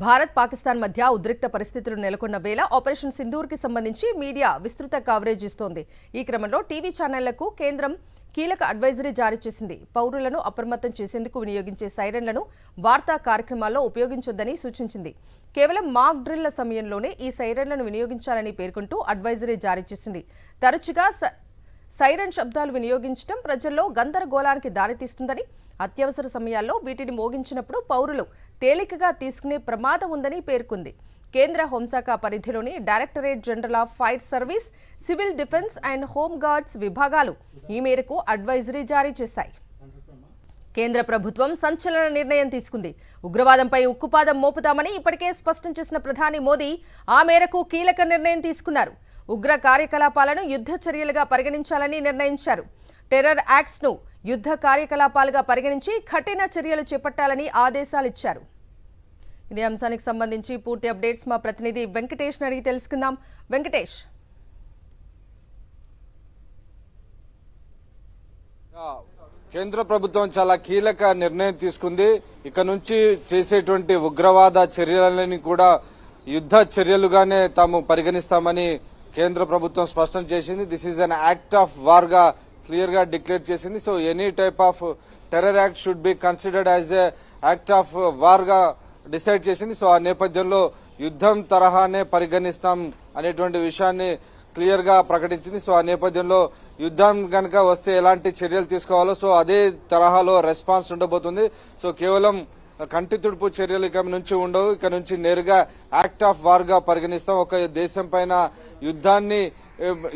భారత్ పాకిస్తాన్ మధ్య ఉద్రిక్త పరిస్థితులు నెలకొన్న వేళ ఆపరేషన్ సింధూర్ కి సంబంధించి మీడియా విస్తృత కవరేజ్ ఇస్తోంది. ఈ క్రమంలో టీవీ ఛానళ్లకు కేంద్రం కీలక అడ్వైజరీ జారీ చేసింది. పౌరులను అప్రమత్తం చేసేందుకు వినియోగించే సైరన్లను వార్తా కార్యక్రమాల్లో ఉపయోగించొద్దని సూచించింది. కేవలం మాక్ డ్రిల్ల సమయంలోనే ఈ సైరన్లను వినియోగించాలని పేర్కొంటూ అడ్వైజరీ జారీ చేసింది. తరచుగా సైరన్ శబ్దాలు వినియోగించడం ప్రజల్లో గందరగోళానికి దారితీస్తుందని, అత్యవసర సమయాల్లో వీటిని మోగించినప్పుడు పౌరులు తేలికగా తీసుకునే ప్రమాదం ఉందని పేర్కొంది. కేంద్ర హోంశాఖ పరిధిలోని directorate general of fire service, civil defence and home guards విభాగాలు ఈ మేరకు అడ్వైజరీ జారీ చేశాయి. కేంద్ర ప్రభుత్వం సంచలన నిర్ణయం తీసుకుంది. ఉగ్రవాదంపై ఉక్కుపాదం మోపుతామని ఇప్పటికే స్పష్టం చేసిన ప్రధాని మోదీ ఆ మేరకు కీలక నిర్ణయం తీసుకున్నారు. ఉగ్ర కార్యకలాపాలను యుద్ధ చర్యలుగా పరిగణించాలని నిర్ణయించారు. టెర్రర్ యాక్ట్స్ ను యుద్ధ కార్యకలాపాలుగా పరిగణించి కఠిన చర్యలు చేపట్టాలని ఆదేశాలిచ్చారు. ఇదే అంశానికి సంబంధించి పూర్తి అప్డేట్స్ మా ప్రతినిధి వెంకటేష్ అడిగి తెలుసుకుందాం. వెంకటేష్, కేంద్ర ప్రభుత్వం చాలా కీలక నిర్ణయం తీసుకుంది. ఇక నుంచి చేసేటువంటి ఉగ్రవాద చర్యలని కూడా యుద్ధ చర్యలుగానే తాము పరిగణిస్తామని కేంద్ర ప్రభుత్వం స్పష్టం చేసింది. This is an act of war గా క్లియర్ గా డిక్లేర్ చేసింది. So any type of terror act should be considered as a act of war గా డిసైడ్ చేసింది. సో ఆ నేపథ్యంలో యుద్ధం తరహానే పరిగణిస్తాం అనేటువంటి విషయాన్ని క్లియర్ గా ప్రకటించింది. సో ఆ నేపథ్యంలో యుద్ధం గనక వస్తే ఎలాంటి చర్యలు తీసుకోవాలో సో అదే తరహాలో రెస్పాన్స్ ఉండబోతుంది. సో కేవలం కంటి తుడుపు చర్యలు ఇక నుంచి ఉండవు. ఇక నుంచి నేరుగా యాక్ట్ ఆఫ్ వార్ గా పరిగణిస్తాం. ఒక దేశం పైన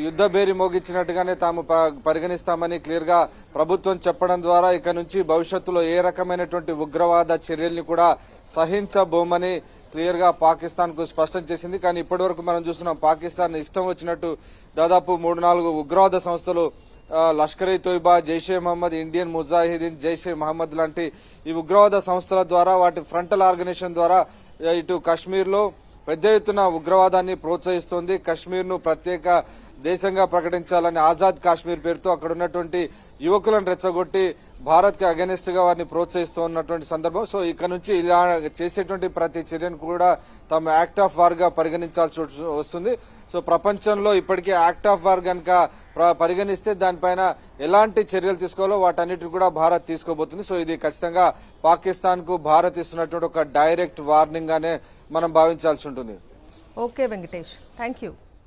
యుద్ధ బేరి మోగించినట్టుగానే తాము పరిగణిస్తామని క్లియర్ గా ప్రభుత్వం చెప్పడం ద్వారా ఇక నుంచి భవిష్యత్తులో ఏ రకమైనటువంటి ఉగ్రవాద చర్యల్ని కూడా సహించబోమని క్లియర్ గా పాకిస్తాన్ కు స్పష్టం చేసింది. కానీ ఇప్పటి వరకు మనం చూస్తున్నాం పాకిస్తాన్ ఇష్టం వచ్చినట్టు దాదాపు 3-4 ఉగ్రవాద సంస్థలు లష్కర్ ఇ తోయిబా, జైషే మహమ్మద్, ఇండియన్ ముజాహిదీన్, జైషే మహమ్మద్ లాంటి ఈ ఉగ్రవాద సంస్థల ద్వారా వాటి ఫ్రంటల్ ఆర్గనైజేషన్ ద్వారా ఇటు కశ్మీర్ లో పెద్ద ఎత్తున ఉగ్రవాదాన్ని ప్రోత్సహిస్తోంది. కశ్మీర్ ను ప్రత్యేక దేశంగా ప్రకటించాలని ఆజాద్ కాశ్మీర్ పేరుతో అక్కడ ఉన్నటువంటి యువకులను రెచ్చగొట్టి భారత్ కి అగెనిస్ట్ గా వారిని ప్రోత్సహిస్తూ ఉన్నటువంటి సందర్భం. సో ఇక్కడ నుంచి ఇలా చేసేటువంటి ప్రతి చర్యను కూడా తమ యాక్ట్ ఆఫ్ వార్ గా పరిగణించాల్సి వస్తుంది. సో ప్రపంచంలో ఇప్పటికే యాక్ట్ ఆఫ్ వార్ కనుక పరిగణిస్తే దానిపైన ఎలాంటి చర్యలు తీసుకోవాలో వాటన్నిటిని కూడా భారత్ తీసుకోబోతుంది. సో ఇది ఖచ్చితంగా పాకిస్తాన్ కు భారత్ ఇస్తున్నటువంటి ఒక డైరెక్ట్ వార్నింగ్ గానే మనం భావించాల్సి ఉంటుంది. Okay Venkatesh, thank you.